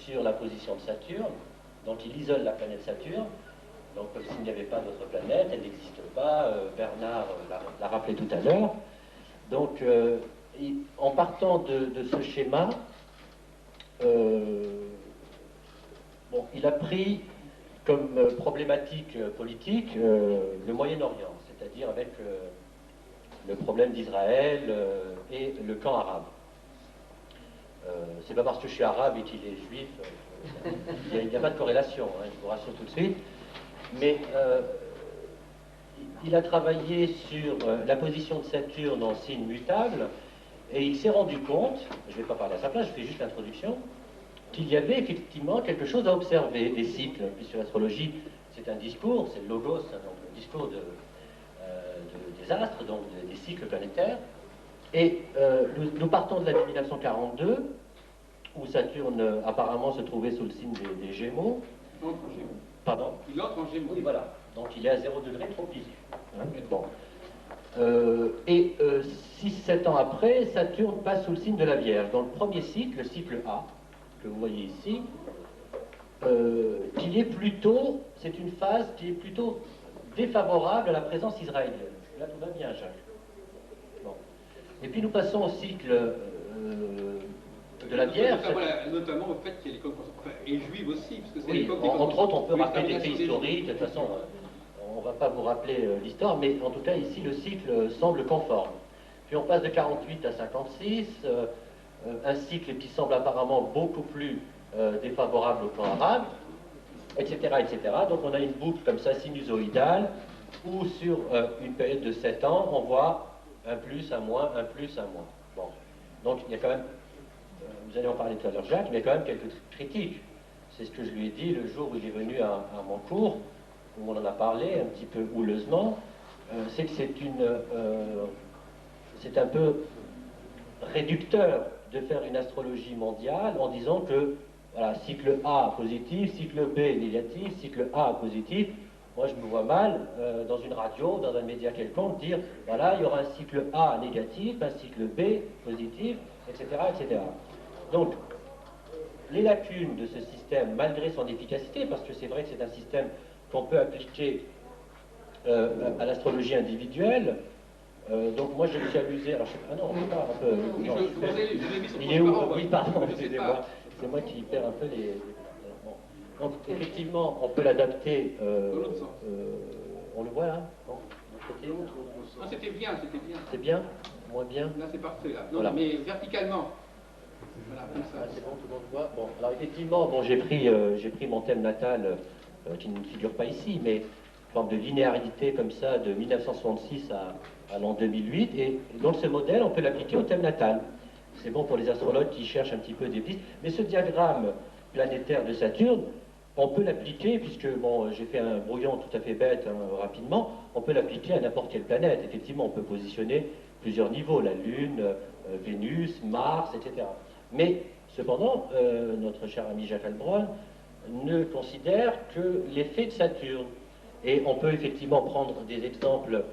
sur la position de Saturne, donc il isole la planète Saturne, donc comme s'il n'y avait pas d'autre planète, elle n'existe pas, Bernard l'a rappelé tout à l'heure. Donc, en partant de ce schéma, bon, il a pris comme problématique politique le Moyen-Orient, c'est-à-dire avec le problème d'Israël et le camp arabe. C'est pas parce que je suis arabe et qu'il est juif, il n'y a pas de corrélation, hein, je vous rassure tout de suite. Mais il a travaillé sur la position de Saturne en signe mutable, et il s'est rendu compte, je ne vais pas parler à sa place, je fais juste l'introduction, qu'il y avait effectivement quelque chose à observer, des cycles, puisque l'astrologie, c'est un discours, c'est le logos, hein, donc le discours des astres, donc des cycles planétaires. Et nous partons de l'année 1942, où Saturne apparemment se trouvait sous le signe des Gémeaux. Il entre en Gémeaux. Pardon? Il entre en Gémeaux. Oui, voilà. Donc il est à 0 degré tropique. Hein, bon. 6-7 ans après, Saturne passe sous le signe de la Vierge. Dans le premier cycle, le cycle A, que vous voyez ici, qui est plutôt, c'est une phase qui est plutôt défavorable à la présence israélienne. Là, tout va bien, Jacques. Bon. Et puis nous passons au cycle de la Vierge. Notamment au fait qu'il y a l'époque, et juive aussi, parce que c'est oui, l'époque entre autres, on peut rappeler des faits historiques, de toute façon, on ne va pas vous rappeler l'histoire, mais en tout cas, ici, le cycle semble conforme. Puis on passe de 48 à 56, un cycle qui semble apparemment beaucoup plus défavorable au camp arabe, etc., etc. Donc on a une boucle comme ça, sinusoïdale, où sur une période de 7 ans, on voit un plus, un moins, un plus, un moins. Bon. Donc il y a quand même, vous allez en parler tout à l'heure, Jacques, mais il y a quand même quelques critiques. C'est ce que je lui ai dit le jour où il est venu à mon cours, où on en a parlé un petit peu houleusement, c'est que c'est un peu réducteur de faire une astrologie mondiale en disant que, voilà, cycle A positif, cycle B négatif, cycle A positif. Moi, je me vois mal, dans une radio, dans un média quelconque, dire, voilà, il y aura un cycle A négatif, un cycle B positif, etc., etc. Donc, les lacunes de ce système, malgré son efficacité, parce que c'est vrai que c'est un système qu'on peut appliquer à l'astrologie individuelle, donc moi, je me suis amusé, alors, ah non, on peut pas, il est où? Oui, pardon, excusez-moi, c'est moi qui perds un peu les bon. Donc, effectivement, on peut l'adapter, on le voit là, non? Non, c'était bien, c'était bien. C'est bien? Moins bien? Là, c'est parfait, là. Non, voilà. Mais verticalement. Voilà, comme ça. Ah, c'est bon, tout le monde voit. Bon, alors effectivement, bon, j'ai pris mon thème natal, qui ne figure pas ici, mais une forme de linéarité comme ça, de 1966 à l'an 2008, et donc ce modèle, on peut l'appliquer au thème natal. C'est bon pour les astrologues qui cherchent un petit peu des pistes, mais ce diagramme planétaire de Saturne, on peut l'appliquer, puisque, bon, j'ai fait un brouillon tout à fait bête, hein, rapidement, on peut l'appliquer à n'importe quelle planète. Effectivement, on peut positionner plusieurs niveaux, la Lune, Vénus, Mars, etc. Mais, cependant, notre cher ami Jacques Heilbronn ne considère que l'effet de Saturne. Et on peut effectivement prendre des exemples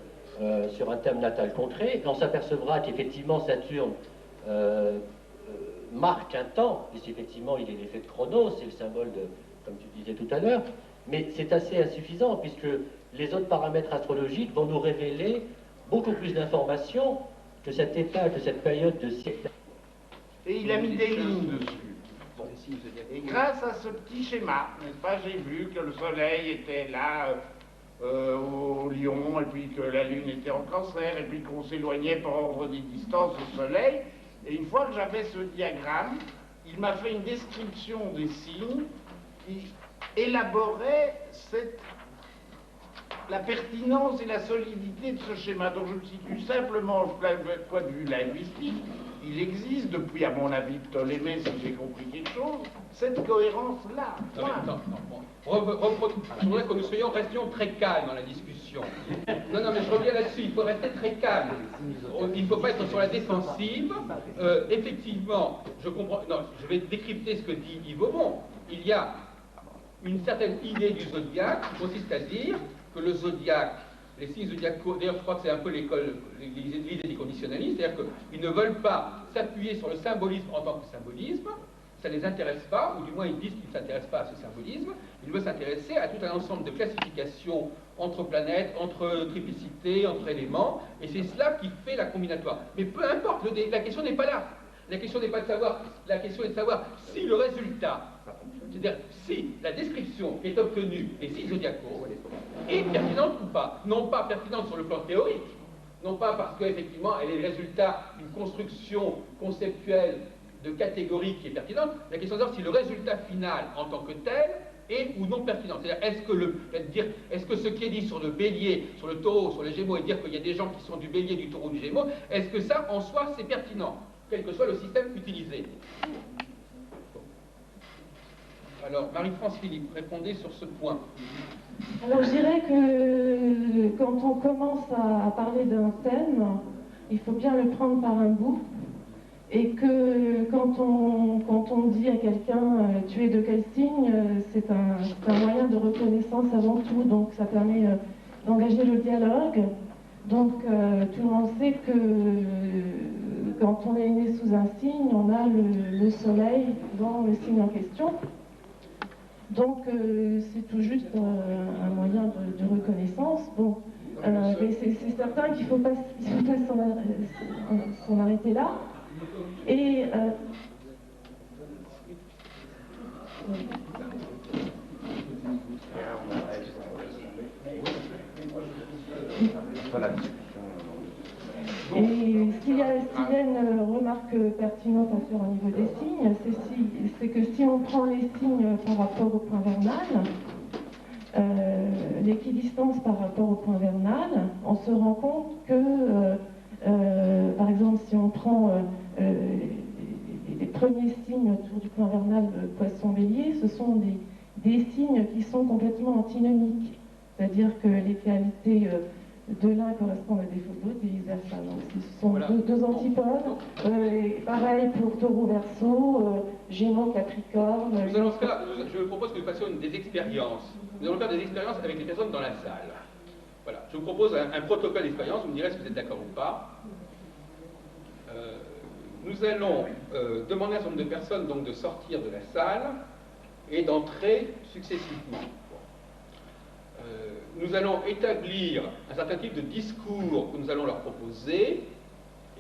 sur un thème natal concret, et on s'apercevra qu'effectivement Saturne marque un temps, puisqu'effectivement il est l'effet de Chronos, c'est le symbole de, comme tu disais tout à l'heure, mais c'est assez insuffisant, puisque les autres paramètres astrologiques vont nous révéler beaucoup plus d'informations que cet état, que cette période de siècle. Et il a mis des lignes dessus. Bon. Et grâce à ce petit schéma, n'est-ce pas, j'ai vu que le soleil était là au Lion, et puis que la Lune était en Cancer, et puis qu'on s'éloignait par ordre des distances au soleil. Et une fois que j'avais ce diagramme, il m'a fait une description des signes qui élaborait la pertinence et la solidité de ce schéma. Donc je le situe simplement au point de vue linguistique. Il existe depuis, à mon avis, Ptolémée, si j'ai compris quelque chose, cette cohérence-là. Je voudrais que nous restions très calmes dans la discussion. Non, mais je reviens là-dessus, il faut rester très calme. Il ne faut pas être sur la défensive. Effectivement, je comprends. Non, je vais décrypter ce que dit Yves Aumont. Il y a une certaine idée du zodiaque qui consiste à dire que le zodiaque les signes zodiacaux, d'ailleurs je crois que c'est un peu l'idée des conditionnalistes, c'est-à-dire qu'ils ne veulent pas s'appuyer sur le symbolisme en tant que symbolisme, ça ne les intéresse pas, ou du moins ils disent qu'ils ne s'intéressent pas à ce symbolisme, ils veulent s'intéresser à tout un ensemble de classifications entre planètes, entre triplicité, entre éléments, et c'est cela qui fait la combinatoire. Mais peu importe, la question n'est pas là. La question n'est pas de savoir, la question est de savoir si le résultat, c'est-à-dire si la description qui est obtenue des signes zodiacaux est pertinente ou pas. Non pas pertinente sur le plan théorique, non pas parce qu'effectivement elle est le résultat d'une construction conceptuelle de catégorie qui est pertinente, la question est de savoir si le résultat final en tant que tel est ou non pertinent. C'est-à-dire, est-ce que ce qui est dit sur le bélier, sur le taureau, sur les gémeaux, et dire qu'il y a des gens qui sont du bélier, du taureau, du gémeaux, est-ce que ça, en soi, c'est pertinent, quel que soit le système utilisé? Alors, Marie-France Philippe, répondez sur ce point. Alors, je dirais que quand on commence à parler d'un thème, il faut bien le prendre par un bout. Et que quand on dit à quelqu'un tu es de quel signe, c'est un moyen de reconnaissance avant tout, donc ça permet d'engager le dialogue. Donc tout le monde sait que quand on est né sous un signe, on a le soleil dans le signe en question. Donc c'est tout juste un moyen de reconnaissance. Bon, mais c'est certain qu'il ne faut pas s'en arrêter là. Et s'il y a une remarque pertinente à faire au niveau des signes, c'est que si on prend les signes par rapport au point vernal, l'équidistance par rapport au point vernal, on se rend compte que, par exemple, si on prend les premiers signes autour du point vernal poisson-bélier, ce sont des signes qui sont complètement antinomiques. C'est-à-dire que les qualités de l'un correspondent à des défauts de l'autre et vice-versa. Donc ce sont deux antipodes. Pareil pour taureau-verseau, gémeaux-capricorne. Nous allons faire, je vous propose que nous fassions des expériences. Nous allons faire des expériences avec les personnes dans la salle. Voilà. Je vous propose un protocole d'expérience, vous me direz si vous êtes d'accord ou pas. Nous allons demander à un certain nombre de personnes donc, de sortir de la salle et d'entrer successivement. Nous allons établir un certain type de discours que nous allons leur proposer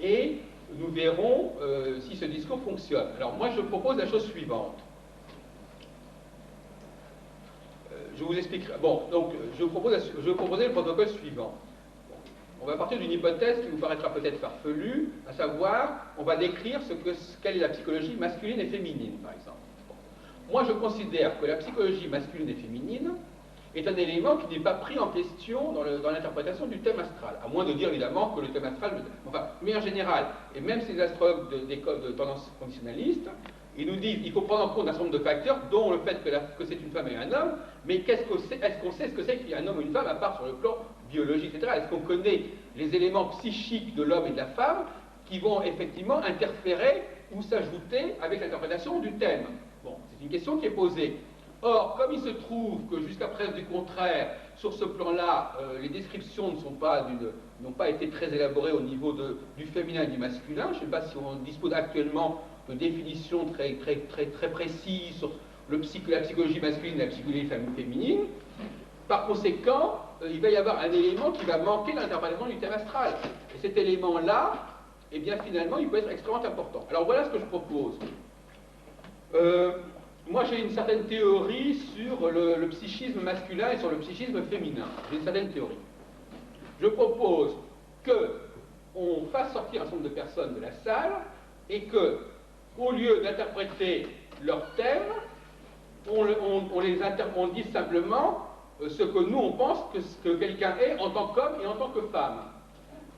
et nous verrons si ce discours fonctionne. Alors moi je propose la chose suivante. Je vous expliquerai. Bon, donc je vais proposer le protocole suivant. On va partir d'une hypothèse qui vous paraîtra peut-être farfelue, à savoir, on va décrire quelle est la psychologie masculine et féminine, par exemple. Bon. Moi, je considère que la psychologie masculine et féminine est un élément qui n'est pas pris en question dans l'interprétation du thème astral, à moins de dire évidemment que le thème astral, enfin, mais en général, et même ces astrologues d'école de tendance conditionnaliste, ils nous disent qu'il faut prendre en compte un certain nombre de facteurs, dont le fait que c'est une femme et un homme, mais est-ce qu'on sait ce que c'est qu'il y a un homme ou une femme, à part sur le plan biologique, etc. Est-ce qu'on connaît les éléments psychiques de l'homme et de la femme qui vont effectivement interférer ou s'ajouter avec l'interprétation du thème? Bon, c'est une question qui est posée. Or, comme il se trouve que jusqu'à preuve du contraire, sur ce plan-là, les descriptions n'ont pas été très élaborées au niveau du féminin et du masculin, je ne sais pas si on dispose actuellement de définitions très précises sur la psychologie masculine et la psychologie féminine. Par conséquent, il va y avoir un élément qui va manquer dans l'interprétation du thème astral. Et cet élément-là, eh bien finalement, il peut être extrêmement important. Alors voilà ce que je propose. Moi, j'ai une certaine théorie sur le psychisme masculin et sur le psychisme féminin. J'ai une certaine théorie. Je propose qu'on fasse sortir un certain nombre de personnes de la salle et que, au lieu d'interpréter leur thème, on dise simplement ce que nous on pense que quelqu'un est en tant qu'homme et en tant que femme.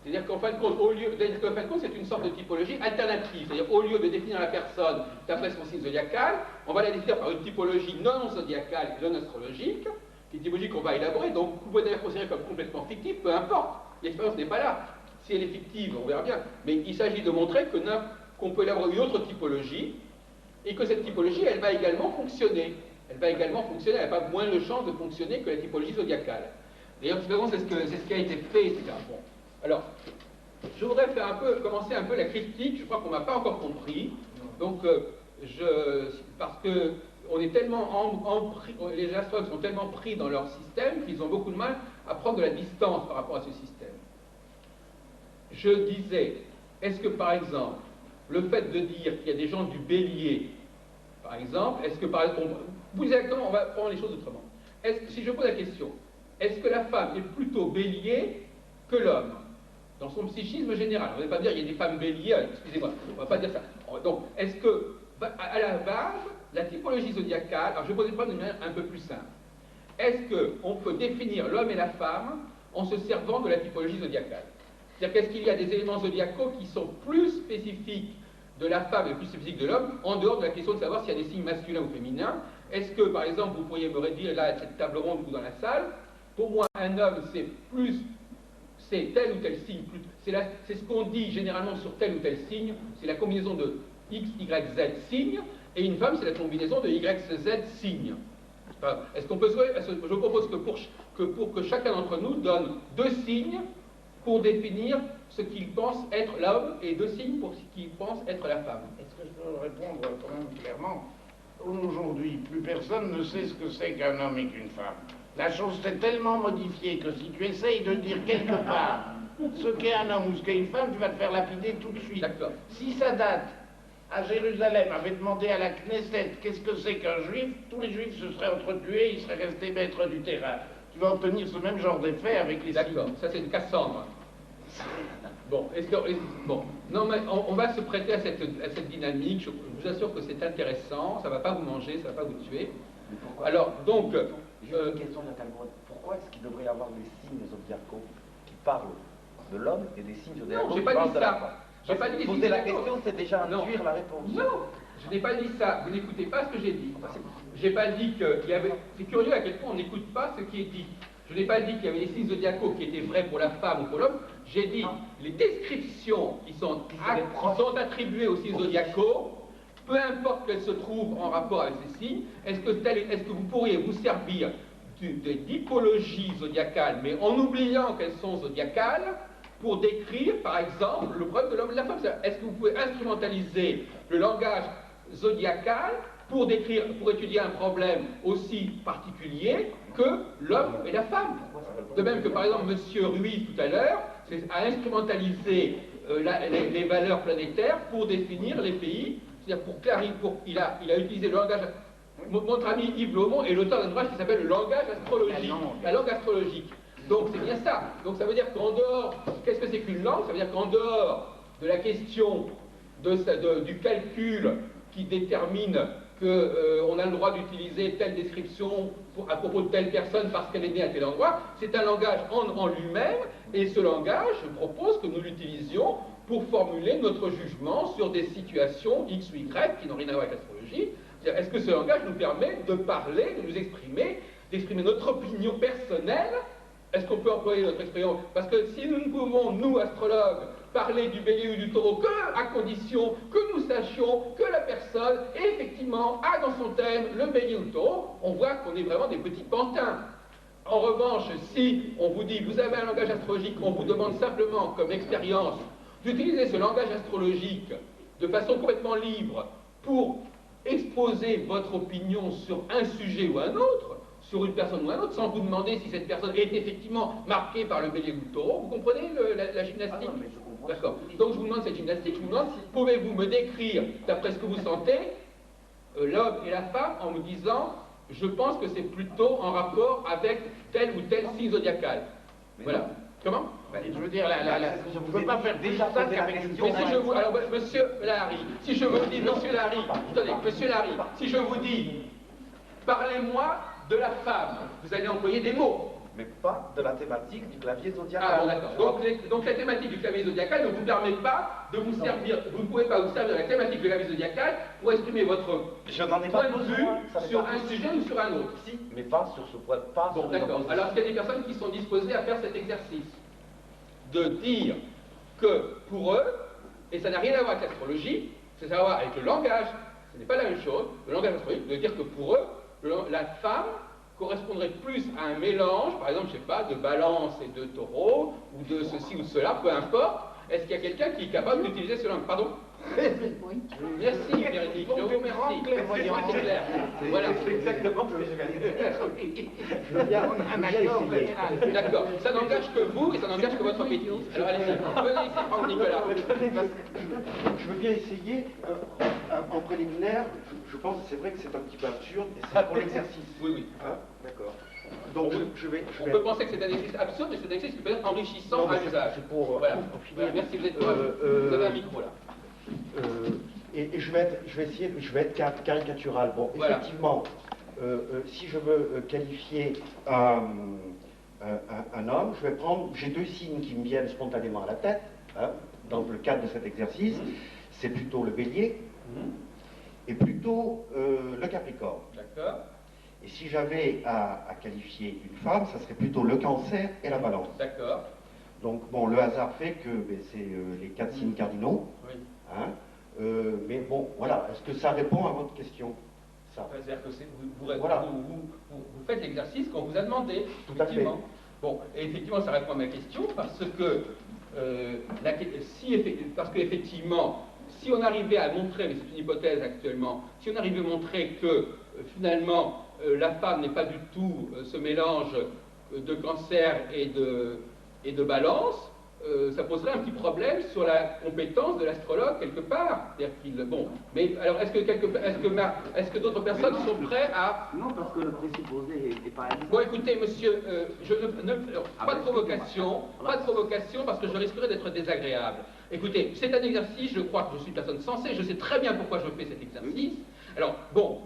C'est-à-dire qu'en fin de compte, c'est une sorte de typologie alternative. C'est-à-dire au lieu de définir la personne d'après son signe zodiacal, on va la définir par une typologie non zodiacale et non astrologique, une typologie qu'on va élaborer, donc vous pouvez d'ailleurs considérer comme complètement fictive, peu importe, l'expérience n'est pas là. Si elle est fictive, on verra bien. Mais il s'agit de montrer qu'on peut élaborer une autre typologie, et que cette typologie, elle va également fonctionner. Elle n'a pas moins de chances de fonctionner que la typologie zodiacale. D'ailleurs, de toute façon, c'est ce qui a été fait, etc. Bon. Alors, je voudrais commencer un peu la critique. Je crois qu'on ne m'a pas encore compris. Donc, parce que on est tellement les astrologues sont tellement pris dans leur système qu'ils ont beaucoup de mal à prendre de la distance par rapport à ce système. Je disais, est-ce que par exemple, le fait de dire qu'il y a des gens du bélier, par exemple, est-ce que par exemple, vous exactement, on va prendre les choses autrement. Si je pose la question, est-ce que la femme est plutôt bélier que l'homme dans son psychisme général? On ne va pas dire qu'il y a des femmes béliers, excusez-moi, on ne va pas dire ça. Donc, est-ce que, à la base, la typologie zodiacale, alors je vais poser le problème de manière un peu plus simple. Est-ce qu'on peut définir l'homme et la femme en se servant de la typologie zodiacale? C'est-à-dire qu'est-ce qu'il y a des éléments zodiacaux qui sont plus spécifiques de la femme et plus spécifiques de l'homme, en dehors de la question de savoir s'il y a des signes masculins ou féminins? Est-ce que, par exemple, vous pourriez me redire, là, à cette table ronde ou dans la salle, pour moi, un homme, c'est tel ou tel signe, c'est ce qu'on dit généralement sur tel ou tel signe, c'est la combinaison de X, Y, Z signes, et une femme, c'est la combinaison de Y, Z signes. Est-ce qu'on peut je propose que pour que chacun d'entre nous donne 2 signes pour définir ce qu'il pense être l'homme et 2 signes pour ce qu'il pense être la femme. Est-ce que je peux répondre quand même clairement? Aujourd'hui, plus personne ne sait ce que c'est qu'un homme et qu'une femme. La chose s'est tellement modifiée que si tu essayes de dire quelque part ce qu'est un homme ou ce qu'est une femme, tu vas te faire lapider tout de suite. Si ça date, à Jérusalem, avait demandé à la Knesset qu'est-ce que c'est qu'un juif, tous les juifs se seraient entretués, ils seraient restés maîtres du terrain. Tu vas obtenir ce même genre d'effet avec les signes. D'accord, ça c'est une Cassandre. Bon, bon, non mais on va se prêter à cette dynamique, je vous assure que c'est intéressant, ça ne va pas vous manger, ça ne va pas vous tuer. Alors, donc... J'ai une question, Nathalie. Pourquoi est-ce qu'il devrait y avoir des signes zodiacaux qui parlent de l'homme et des signes zodiacaux qui parlent de la femme? J'ai pas dit poser la question, c'est déjà induire la réponse. Non, je n'ai pas dit ça. Vous n'écoutez pas ce que j'ai dit. J'ai pas dit qu'il y avait... C'est curieux à quel point on n'écoute pas ce qui est dit. Je n'ai pas dit qu'il y avait des signes zodiacaux qui étaient vrais pour la femme ou pour l'homme. J'ai dit les descriptions qui sont attribuées aux signes zodiacaux, peu importe qu'elles se trouvent en rapport avec ces signes, est-ce que vous pourriez vous servir des typologies zodiacales, mais en oubliant qu'elles sont zodiacales, pour décrire, par exemple, le problème de l'homme et de la femme? Est-ce que vous pouvez instrumentaliser le langage zodiacal pour étudier un problème aussi particulier que l'homme et la femme? De même que, par exemple, M. Ruiz, tout à l'heure, a instrumentalisé les valeurs planétaires pour définir les pays, c'est-à-dire il a utilisé le langage... Notre ami Yves Laumont est l'auteur d'un ouvrage qui s'appelle « Le langage astrologique », la langue astrologique. Donc c'est bien ça. Donc ça veut dire qu'en dehors, qu'est-ce que c'est qu'une langue? Ça veut dire qu'en dehors de la question du calcul qui détermine qu'on a le droit d'utiliser telle description à propos de telle personne parce qu'elle est née à tel endroit, c'est un langage en lui-même, et ce langage, je propose que nous l'utilisions pour formuler notre jugement sur des situations X ou Y qui n'ont rien à voir avec l'astrologie. Est-ce que ce langage nous permet de parler, de nous exprimer, d'exprimer notre opinion personnelle? Est-ce qu'on peut employer notre expérience? Parce que si nous ne pouvons, nous, astrologues, parler du bélier ou du taureau que à condition que nous sachions que la personne, effectivement, a dans son thème le bélier ou le taureau, on voit qu'on est vraiment des petits pantins. En revanche, si on vous dit, vous avez un langage astrologique, on vous demande simplement, comme expérience, d'utiliser ce langage astrologique de façon complètement libre pour exposer votre opinion sur un sujet ou un autre, sur une personne ou un autre, sans vous demander si cette personne est effectivement marquée par le bélier ou le taureau. Vous comprenez la gymnastique? D'accord. Donc je vous demande cette gymnastique, je vous demande, pouvez-vous me décrire, d'après ce que vous sentez, l'homme et la femme, en me disant, je pense que c'est plutôt en rapport avec tel ou tel signe zodiacal. Voilà. Comment? Je veux dire, je ne peux pas faire plus ça qu'avec une question. Alors, monsieur Larry, si je vous dis, monsieur Larry, attendez, monsieur Larry, si je vous dis, parlez-moi de la femme, vous allez employer des mots. Mais pas de la thématique du clavier zodiacal. Ah bon, d'accord. Donc la thématique du clavier zodiacal ne vous permet pas de vous servir, vous ne pouvez pas vous servir de la thématique du clavier zodiacal pour exprimer votre point de vue sur un sujet ou sur un autre. Si, mais pas sur ce point, pas bon, d'accord. Alors il y a des personnes qui sont disposées à faire cet exercice, de dire que pour eux, et ça n'a rien à voir avec l'astrologie, c'est à voir avec le langage, ce n'est pas la même chose, le langage astrologique, de dire que pour eux, la femme correspondrait plus à un mélange, par exemple, je sais pas, de balance et de taureau, ou de ceci ou cela, peu importe. Est-ce qu'il y a quelqu'un qui est capable d'utiliser ce langage? Pardon? Oui. Merci, Véronique, je vous remercie. C'est clair. Voilà. C'est exactement ce que je viens de dire. Je veux bien un accord général. D'accord. Ça n'engage que vous et ça n'engage que votre bêtise. Alors allez-y. Venez ici, Franck Nicolas. Je veux bien essayer. En préliminaire, je pense que c'est vrai que c'est un petit peu absurde, et c'est pour l'exercice. Oui, oui. Hein? D'accord. Donc je vais... On peut penser que c'est un exercice absurde, mais c'est un exercice qui peut être enrichissant à l'usage. C'est pour... Voilà. Voilà. Merci, vous avez un micro là. Et je vais être caricatural. Bon, voilà. Effectivement, si je veux qualifier un homme, je vais prendre, j'ai deux signes qui me viennent spontanément à la tête, hein, dans le cadre de cet exercice, c'est plutôt le bélier et plutôt le capricorne. D'accord. Et si j'avais à qualifier une femme, ça serait plutôt le cancer et la balance. D'accord. Donc, bon, le hasard fait que c'est les 4 signes cardinaux. Oui. Hein, mais bon, voilà, est-ce que ça répond à votre question, ça? C'est-à-dire que vous faites l'exercice qu'on vous a demandé. Tout à fait. Bon, et effectivement, ça répond à ma question, parce que, parce qu'effectivement, si on arrivait à montrer, mais c'est une hypothèse actuellement, si on arrivait à montrer que finalement, la femme n'est pas du tout ce mélange de cancer et de balance, ça poserait un petit problème sur la compétence de l'astrologue quelque part. Bon, mais alors est-ce que d'autres personnes sont prêtes à... Non, parce que le présupposé n'est pas exact. Bon, écoutez, monsieur, pas de provocation, parce que je risquerais d'être désagréable. Écoutez, c'est un exercice, je crois que je suis une personne sensée, je sais très bien pourquoi je fais cet exercice. Alors, bon,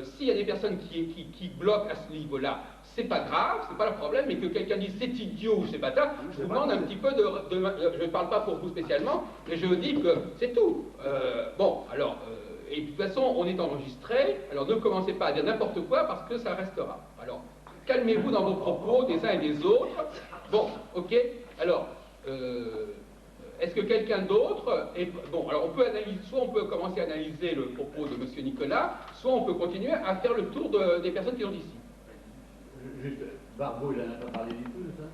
s'il y a des personnes qui bloquent à ce niveau-là, c'est pas grave, c'est pas le problème, mais que quelqu'un dise c'est idiot ou c'est bâtard, je vous demande un petit peu je ne parle pas pour vous spécialement, mais je vous dis que c'est tout. Bon, alors, et de toute façon, on est enregistré, alors ne commencez pas à dire n'importe quoi parce que ça restera. Alors, calmez-vous dans vos propos des uns et des autres. Bon, ok, alors, est-ce que quelqu'un d'autre est... Bon, alors on peut analyser, soit on peut commencer à analyser le propos de M. Nicolas, soit on peut continuer à faire le tour des personnes qui sont ici. Juste, Barbeau, il n'en a pas parlé du tout, ça?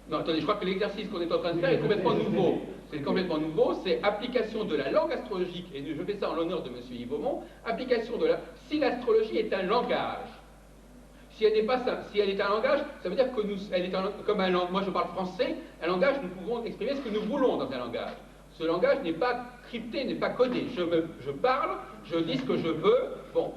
Non, attendez, je crois que l'exercice qu'on est en train de faire est complètement nouveau. C'est complètement nouveau, c'est application de la langue astrologique, et je fais ça en l'honneur de M. Yves Aumont, application de la... Si l'astrologie est un langage, si elle n'est pas ça, si elle est un langage, ça veut dire que elle est comme un langage, moi je parle français, un langage, nous pouvons exprimer ce que nous voulons dans un langage. Ce langage n'est pas crypté, n'est pas codé. Je parle, je dis ce que je veux. Bon,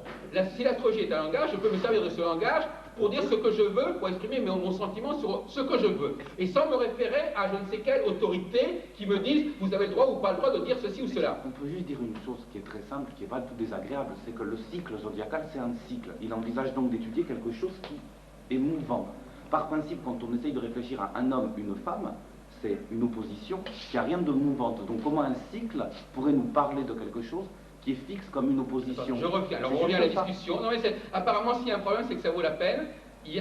si l'astrologie est un langage, je peux me servir de ce langage pour dire ce que je veux, pour exprimer mon sentiment sur ce que je veux. Et sans me référer à je ne sais quelle autorité qui me dise vous avez le droit ou pas le droit de dire ceci ou cela. On peut juste dire une chose qui est très simple, qui n'est pas du tout désagréable, c'est que le cycle zodiacal, c'est un cycle. Il envisage donc d'étudier quelque chose qui est mouvant. Par principe, quand on essaye de réfléchir à un homme, une femme, c'est une opposition qui n'a rien de mouvante. Donc comment un cycle pourrait nous parler de quelque chose qui est fixe comme une opposition? Je reviens, alors on revient à la discussion. Non, mais apparemment, s'il y a un problème, c'est que ça vaut la peine.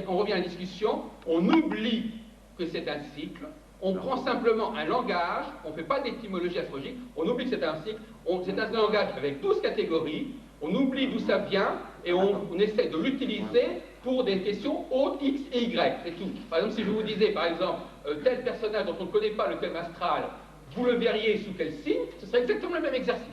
On revient à la discussion, on oublie que c'est un cycle, on prend simplement un langage, on ne fait pas d'étymologie astrologique, on oublie que c'est un cycle, c'est un langage avec 12 catégories, on oublie d'où ça vient et on essaie de l'utiliser pour des questions O, X et Y, c'est tout. Par exemple, si je vous disais, par exemple, tel personnage dont on ne connaît pas le thème astral, vous le verriez sous quel signe, ce serait exactement le même exercice.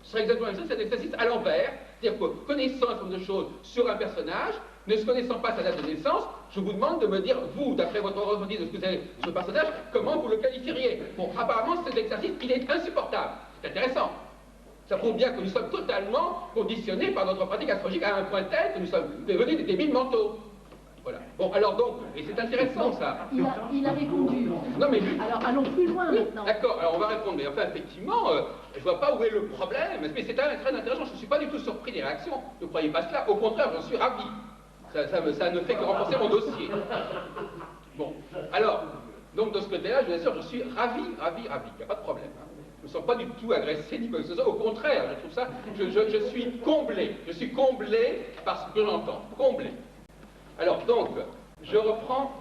Ce serait exactement le même exercice, c'est un exercice à l'envers, c'est-à-dire que connaissant un certain nombre de choses sur un personnage, ne se connaissant pas sa date de naissance, je vous demande de me dire, vous, d'après votre ressenti de ce que c'est ce personnage, comment vous le qualifieriez. Bon, apparemment, cet exercice, il est insupportable. C'est intéressant. Ça prouve bien que nous sommes totalement conditionnés par notre pratique astrologique à un point tel que nous sommes devenus des débiles mentaux. Voilà. Bon, alors donc, et c'est intéressant ça. Il a répondu. Non mais alors allons plus loin maintenant. D'accord, alors on va répondre. Mais enfin, effectivement, je vois pas où est le problème. Mais c'est très intéressant. Je ne suis pas du tout surpris des réactions. Ne croyez pas cela. Au contraire, j'en suis ravi. Ça ne fait que renforcer mon dossier. Bon, alors, donc de ce côté-là, je vous assure, je suis ravi. Il n'y a pas de problème. Hein. Je ne me sens pas du tout agressé ni quoi que ce soit. Au contraire, je trouve ça. Je suis comblé. Je suis comblé par ce que j'entends. Comblé. Alors donc, je reprends,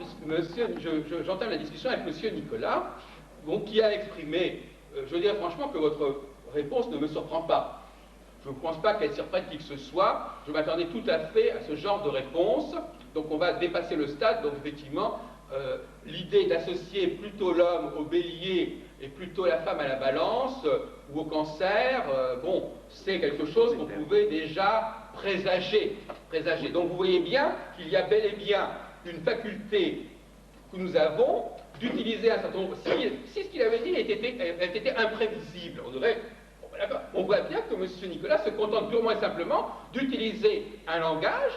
j'entame la discussion avec M. Nicolas, donc, qui a exprimé, je dirais franchement que votre réponse ne me surprend pas. Je ne pense pas qu'elle surprenne qui que ce soit. Je m'attendais tout à fait à ce genre de réponse. Donc on va dépasser le stade. Donc effectivement, l'idée d'associer plutôt l'homme au bélier et plutôt la femme à la balance ou au cancer, bon, c'est quelque chose qu'on pouvait déjà présager. Donc vous voyez bien qu'il y a bel et bien une faculté que nous avons d'utiliser un certain nombre... Si ce qu'il avait dit était imprévisible, on voit bien que M. Nicolas se contente purement et simplement d'utiliser un langage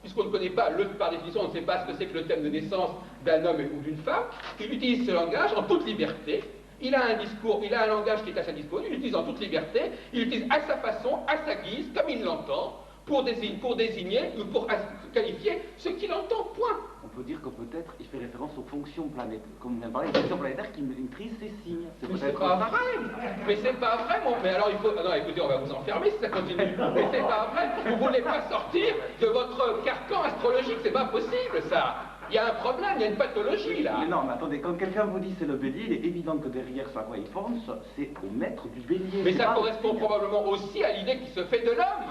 puisqu'on ne connaît pas, par définition, on ne sait pas ce que c'est que le thème de naissance d'un homme ou d'une femme, il utilise ce langage en toute liberté. Il a un discours, il a un langage qui est à sa disposition, il l'utilise en toute liberté, il l'utilise à sa façon, à sa guise, comme il l'entend, pour désigner ou pour qualifier ce qu'il entend, point. On peut dire que peut-être il fait référence aux fonctions planétaires, comme on vient de parler, les fonctions planétaires qui maîtrisent ces signes. Mais c'est pas vrai. Mais c'est pas vrai, mais alors il faut... Non, écoutez, on va vous enfermer si ça continue. Mais c'est pas vrai. Vous voulez pas sortir de votre carcan astrologique, c'est pas possible, ça. Il y a un problème, il y a une pathologie, là. Mais non, mais attendez, quand quelqu'un vous dit c'est le bélier, il est évident que derrière ça, quoi il pense, c'est au maître du bélier. Mais ça correspond probablement aussi à l'idée qui se fait de l'homme.